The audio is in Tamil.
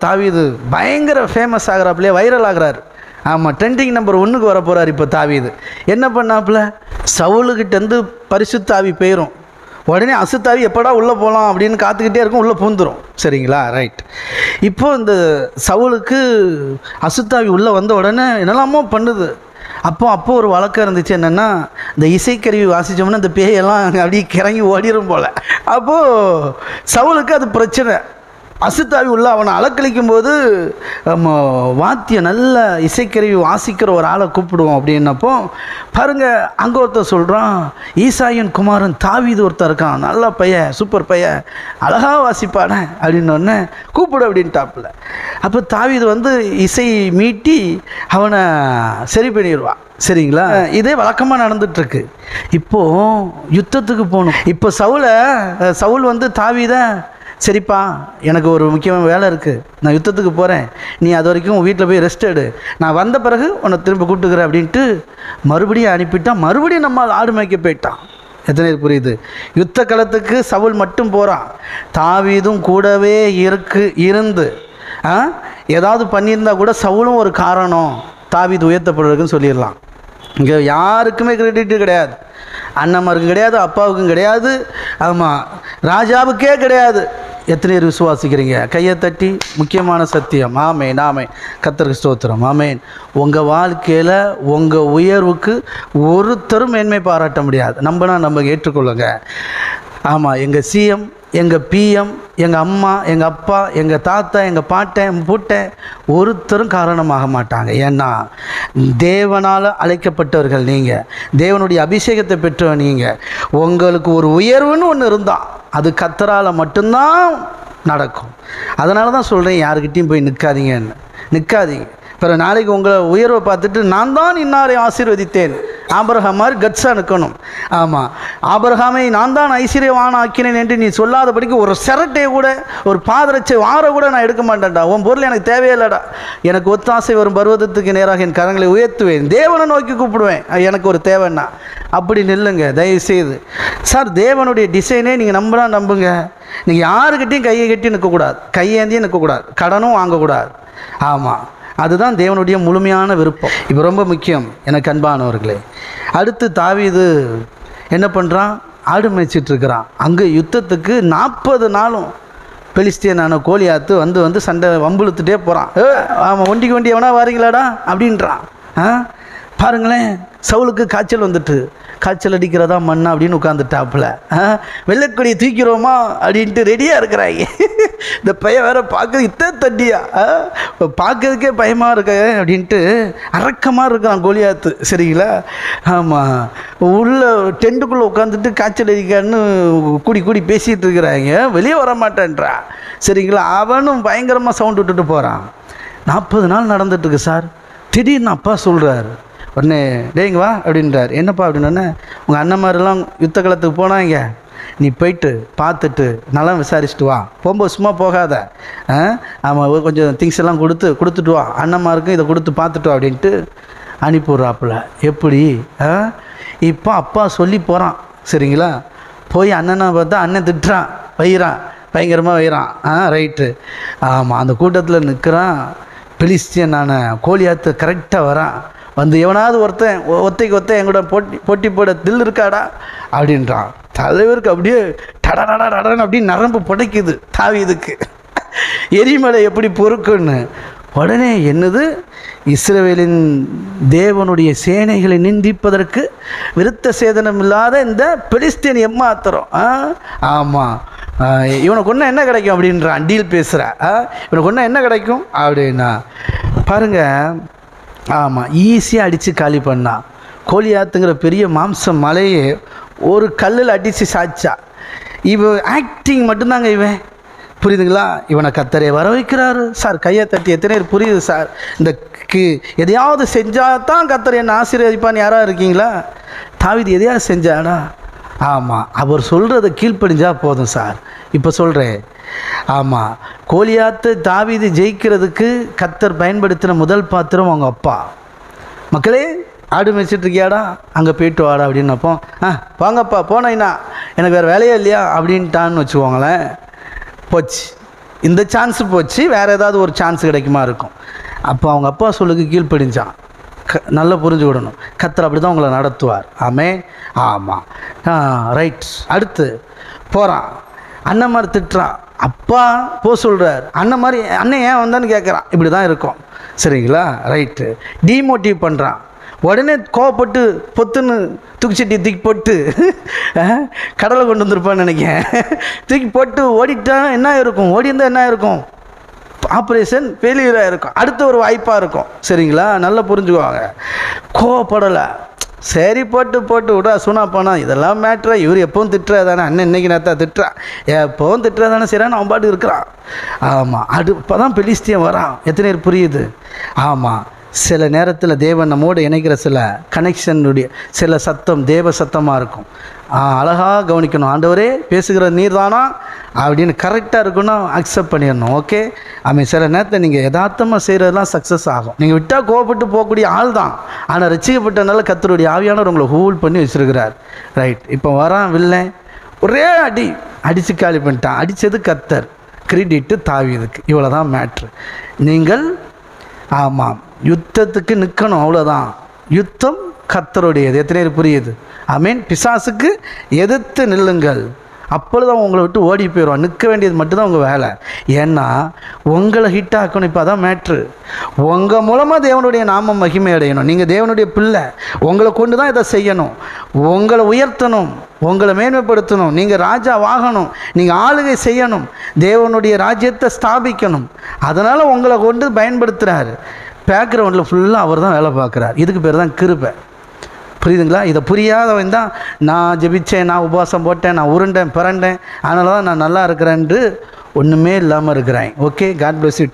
தாவீது பயங்கர ஃபேமஸ் ஆகிறாப்புலையே, வைரல் ஆகிறார். ஆமாம், ட்ரெண்டிங் நம்பர் 1க்கு வர போகிறார். இப்போ தாவீது என்ன பண்ணாப்புல, சவுலுக்கிட்டேருந்து பரிசுத்த ஆவி போயிடும். உடனே அசுத்தாவி எப்படா உள்ளே போகலாம் அப்படின்னு காத்துக்கிட்டே இருக்கும், உள்ளே பூந்துடும். சரிங்களா, ரைட். இப்போது இந்த சவுலுக்கு அசுத்தாவி உள்ளே வந்த உடனே என்னெல்லாமோ பண்ணுது. அப்போ ஒரு வழக்கம் இருந்துச்சு, என்னென்னா இந்த இசைக்கருவி வாசித்தோம்னா இந்த பேயெல்லாம் அப்படியே கிறங்கி ஓடிடும் போல். அப்போது சவுலுக்கு அது பிரச்சனை. அசுத்தாவி உள்ள அவனை அலக்களிக்கும் போது வாத்தியம் நல்ல இசைக்கருவி வாசிக்கிற ஒரு ஆளை கூப்பிடுவோம் அப்படின்னப்போ பாருங்கள், அங்கே ஒருத்தர் சொல்கிறான், ஈசாயின் குமாரன் தாவீது ஒருத்தர் இருக்கான், நல்ல பையன், சூப்பர் பையன், அழகாக வாசிப்பானே அப்படின்னொன்னே கூப்பிடு அப்படின்ட்டாப்புல. அப்போ தாவீது இசை மீட்டி அவனை சரி பண்ணிடுவான். சரிங்களா, இதே வழக்கமாக நடந்துகிட்ருக்கு. இப்போது யுத்தத்துக்கு போகணும். இப்போ சவுல் தாவீதை, சரிப்பா எனக்கு ஒரு முக்கியமான வேலை இருக்குது, நான் யுத்தத்துக்கு போகிறேன், நீ அது வரைக்கும் வீட்டில் போய் ரெஸ்ட் எடு, நான் வந்த பிறகு உன்னை திரும்ப கூப்பிட்டுக்கிறேன் அப்படின்ட்டு மறுபடியும் அனுப்பிட்டான். மறுபடியும் நம்ம ஆடு மேய்க்க போயிட்டான். எத்தனை புரியுது? யுத்த களத்துக்கு சவுல் மட்டும் போகிறான், தாவீதும் கூடவே இருந்து ஏதாவது பண்ணியிருந்தா கூட சவுலும் ஒரு காரணம் தாவீது உயர்த்தப்படுறதுக்குன்னு சொல்லிடலாம். இங்கே யாருக்குமே கிரெடிட்டு கிடையாது, அண்ணம்மாருக்கும் கிடையாது, அப்பாவுக்கும் கிடையாது, ஆமாம் ராஜாவுக்கே கிடையாது. எத்தனை பேர் விசுவாசிக்கிறீங்க? கையை தட்டி. முக்கியமான சத்தியம். ஆமேன், ஆமேன், கர்த்தருக்கு ஸ்தோத்திரம். ஆமேன். உங்கள் வாழ்க்கையில் உங்கள் உயர்வுக்கு ஒருத்தரும் மேன்மை பாராட்ட முடியாது. நம்ம ஏற்றுக்கொள்ளுங்க. ஆமாம், எங்கள் சிஎம், எங்கள் பிஎம், எங்கள் அம்மா, எங்கள் அப்பா, எங்கள் தாத்தா, எங்கள் பாட்டன் பூட்டன் ஒருத்தரும் காரணமாக மாட்டாங்க. ஏன்னா தேவனால் அழைக்கப்பட்டவர்கள் நீங்கள், தேவனுடைய அபிஷேகத்தை பெற்றவர் நீங்கள். உங்களுக்கு ஒரு உயர்வுன்னு ஒன்று இருந்தால் அது கர்த்தரால் மட்டும்தான் நடக்கும். அதனால தான் சொல்கிறேன், யாருக்கிட்டையும் போய் நிற்காதீங்க. பிறகு நாளைக்கு உங்களை உயர்வை பார்த்துட்டு நான் தான் இன்னாரை ஆசீர்வதித்தேன், ஆபிரகாம் மாதிரி கட்ஸாக நிற்கணும். ஆமாம், ஆபிரகாமை நான் தான் ஐஸ்வர்யவான் ஆக்கினேன் என்று நீ சொல்லாதபடிக்கு ஒரு சிரட்டையை கூட, ஒரு பாதரட்சை வார கூட நான் எடுக்க மாட்டேன்டா. உன் பொருள் எனக்கு தேவையில்லடா. எனக்கு ஒத்தாசை வரும் பர்வதத்துக்கு நேராக என் கரங்களை உயர்த்துவேன், தேவனை நோக்கி கூப்பிடுவேன், எனக்கு ஒரு தேவைன்னா. அப்படி நில்லுங்க தயவுசெய்து. சார், தேவனுடைய டிசைனே நீங்கள் நம்புங்க. நீங்கள் யாருக்கிட்டையும் கையை கட்டி நிற்கக்கூடாது, கையேந்தியும் நிற்கக்கூடாது, கடனும் வாங்கக்கூடாது. ஆமாம், அதுதான் தேவனுடைய முழுமையான விருப்பம். இப்போ ரொம்ப முக்கியம் எனக்கு அன்பானவர்களே. அடுத்து தாவீது என்ன பண்ணுறான்? ஆடு மேய்ச்சிட்ருக்கிறான். அங்கே யுத்தத்துக்கு 40 நாளும் பெலிஸ்தியனான கோலியாத்து வந்து சண்டை வம்புழுத்துட்டே போகிறான். ஆமாம், ஒண்டிக்கு எவனா வாரீங்களாடா அப்படின்றான். பாருங்களேன், சவுலுக்கு காய்ச்சல் அடிக்கிறதா மண்ணா அப்படின்னு உட்காந்துட்டாப்புல. வெள்ளைக்கொடியை தூக்கிறோமா அப்படின்ட்டு ரெடியாக இருக்கிறாங்க. இந்த பையன் வேற பார்க்குறது இத்தனை தண்டியா, பார்க்கறதுக்கே பயமாக இருக்க அப்படின்ட்டு அரக்கமாக இருக்கிறான் கோலியாத்து. சரிங்களா, ஆமாம், உள்ள டென்ட்டுக்குள்ளே உட்காந்துட்டு காய்ச்சல் அடிக்கான்னு கூடி பேசிகிட்டு இருக்கிறாங்க, வெளியே வர மாட்டேன்றா. சரிங்களா, அவனும் பயங்கரமாக சவுண்ட் விட்டுட்டு போகிறான். 40 நாள் நடந்துட்டுருக்கு சார். திடீர்னு அப்பா சொல்கிறார், உடனே டேங்க வா அப்படின்றார். என்னப்பா அப்படின்னே, உங்கள் அண்ணன்மாரெல்லாம் யுத்த களத்துக்கு போனாங்க, நீ போயிட்டு பார்த்துட்டு நல்லா விசாரிச்சுட்டு வா, போகும்போது சும்மா போகாத, ஆமாம் கொஞ்சம் திங்ஸ் எல்லாம் கொடுத்துட்டு வா, அண்ணன்மாருக்கும் இதை கொடுத்து பார்த்துட்டு வா அப்படின்ட்டு அனுப்பிவிட்றாப்புல. எப்படி இப்போ அப்பா சொல்லி போகிறான். சரிங்களா, போய் அண்ணனை பார்த்தா அண்ணன் திட்டுறான், பயங்கரமாக வைறான். ரைட்டு. ஆமாம், அந்த கூட்டத்தில் நிற்கிறான் பெலிஸ்தியனான கோலியாத்து. கரெக்டாக வரான். எவனாவது ஒத்தைக்கு எங்கூட போட்டி போட தில் இருக்காடா அப்படின்றான். தலைவருக்கு அப்படியே டடன்னு அப்படியே நரம்பு புடைக்குது தாவீதுக்கு. எரிமலை எப்படி பொறுக்குன்னு. உடனே என்னது, இஸ்ரவேலின் தேவனுடைய சேனைகளை நிந்திப்பதற்கு விருத்த சேதனம் இல்லாத இந்த பெலிஸ்தியன் எம்மாத்திரம். ஆமாம், இவனுக்கு ஒன்றா என்ன கிடைக்கும் அப்படின்றான். டீல் பேசுகிற இவனுக்கு ஒன்றா என்ன கிடைக்கும் அப்படின்னா பாருங்கள். ஆமாம், ஈஸியாக அடித்து காலி பண்ணான். கோலியாத்துங்கிற பெரிய மாம்ச மலையை ஒரு கல்லில் அடித்து சாய்ச்சா. இவன் ஆக்டிங் மட்டும்தாங்க இவன். புரியுதுங்களா? இவனை கர்த்தரே வர வைக்கிறாரு சார். கையை தட்டி எத்தனை பேர் புரியுது சார்? இந்த எதையாவது செஞ்சால் தான் கர்த்தர் என்னை ஆசீர்வதிப்பான்னு யாராவது இருக்கீங்களா? தாவீது எதையாவது செஞ்சாடா? ஆமாம், அவர் சொல்கிறத கீழ்ப்படிஞ்சா போதும் சார். இப்போ சொல்கிறேன், ஆமாம், கோலியாத்து தாவீது ஜெயிக்கிறதுக்கு கர்த்தர் பயன்படுத்தின முதல் பாத்திரம் அவங்க அப்பா. மக்களே, ஆடு மேய்ச்சிட்ருக்கியாடா, அங்கே போயிட்டு வாடா அப்படின்னப்போ, வாங்கப்பா போனேன்னா எனக்கு வேறு வேலையே இல்லையா அப்படின்ட்டான்னு வச்சுக்கோங்களேன். போச்சு. இந்த சான்ஸ் போச்சு, வேறு ஏதாவது ஒரு சான்ஸ் கிடைக்குமா இருக்கும். அப்போ அவங்க அப்பா சொல்லுக்கு கீழ்ப்படிஞ்சான். நல்லா புரிஞ்சுக்கிடணும், கர்த்தர் அப்படி தான் உங்களை நடத்துவார். ஆமாம் ரைட். அடுத்து போகிறான், அண்ணன் மாதிரி திட்டுறான், அப்பா சொல்கிறார், அண்ணன் ஏன் வந்தான்னு கேட்குறான். இப்படி தான் இருக்கும், சரிங்களா? ரைட்டு. டிமோட்டிவ் பண்ணுறான். உடனே கோவப்பட்டு பொத்துன்னு தூக்கிச்சட்டி தூக்கி போட்டு கடலை கொண்டு வந்திருப்பான்னு நினைக்கிறேன். தூக்கி போட்டு ஓடிட்டான். என்ன இருக்கும்? ஓடி இருந்தால் என்ன இருக்கும்? ஆப்ரேஷன் ஃபெயிலியராக இருக்கும், அடுத்த ஒரு வாய்ப்பாக இருக்கும், சரிங்களா? நல்லா புரிஞ்சுக்குவாங்க. கோவப்படலை, சரி போட்டு விடா சூனா போனா, இதெல்லாம் மேட்ரா, இவர் எப்பவும் திட்டுறா தானே, அண்ணன் இன்னைக்கு நேரத்தான் திட்டுறா, எப்பவும் திட்டுறா தானே, சரியான அவன் பாட்டு இருக்கிறான். ஆமாம், இப்போ தான் பெலிஸ்தியன் வரான். எத்தனை பேர் புரியுது? ஆமாம், சில நேரத்தில் தேவன் நம்மோடு இணைக்கிற சில கனெக்ஷனுடைய சில சத்தம் தேவ சத்தமாக இருக்கும். அழகாக கவனிக்கணும். ஆண்டவரே பேசுகிற நீர் தானா அப்படின்னு கரெக்டாக இருக்கணும், அக்செப்ட் பண்ணிடணும். ஓகே, சில நேரத்தை நீங்கள் யதார்த்தமாக செய்கிறதுலாம் சக்ஸஸ் ஆகும். நீங்கள் விட்டால் கோவப்பட்டு போகக்கூடிய ஆள் தான், ஆனால் ரசிக்கப்பட்டனால கர்த்தருடைய ஆவியானவர் உங்களை ஹோல்ட் பண்ணி வச்சுருக்கிறார். ரைட். இப்போ வரான் வில்லன், ஒரே அடித்து காலி பண்ணிட்டான். அடித்தது கர்த்தர், கிரெடிட்டு தாவீதுக்கு. இவ்வளோ தான் மேட்ரு. நீங்கள் ஆமாம் யுத்தத்துக்கு நிற்கணும், அவ்வளோதான். யுத்தம் கர்த்தருடையது. எத்தனை பேர் புரியுது? பிசாசுக்கு எதிர்த்து நில்லுங்கள், அப்பொழுதுதான் உங்களை விட்டு ஓடி போயிடுவான். நிற்க வேண்டியது மட்டும்தான் உங்கள் வேலை. ஏன்னா உங்களை ஹிட் ஆக்கணும். இப்போ அதான் மேட்ரு. உங்கள் மூலமாக தேவனுடைய நாமம் மகிமை அடையணும். நீங்கள் தேவனுடைய பிள்ளை, உங்களை கொண்டு தான் இதை செய்யணும். உங்களை உயர்த்தணும், உங்களை மேன்மைப்படுத்தணும். நீங்கள் ராஜாவாகணும், நீங்கள் ஆளுகை செய்யணும், தேவனுடைய ராஜ்யத்தை ஸ்தாபிக்கணும். அதனால் உங்களை கொண்டு பயன்படுத்துகிறாரு. பேக்ரவுண்டில் ஃபுல்லாக அவர் தான் வேலை பார்க்குறார். இதுக்கு பேர் தான் கிருபை. புரியுதுங்களா? இதை புரியாதவன் தான் நான் ஜெபிச்சேன், நான் உபவாசம் போட்டேன், நான் உருண்டேன் பிறண்டேன், அதனால தான் நான் நல்லா இருக்கிறேன்ட்டு ஒன்றுமே இல்லாமல் இருக்கிறேன். Okay, God bless you.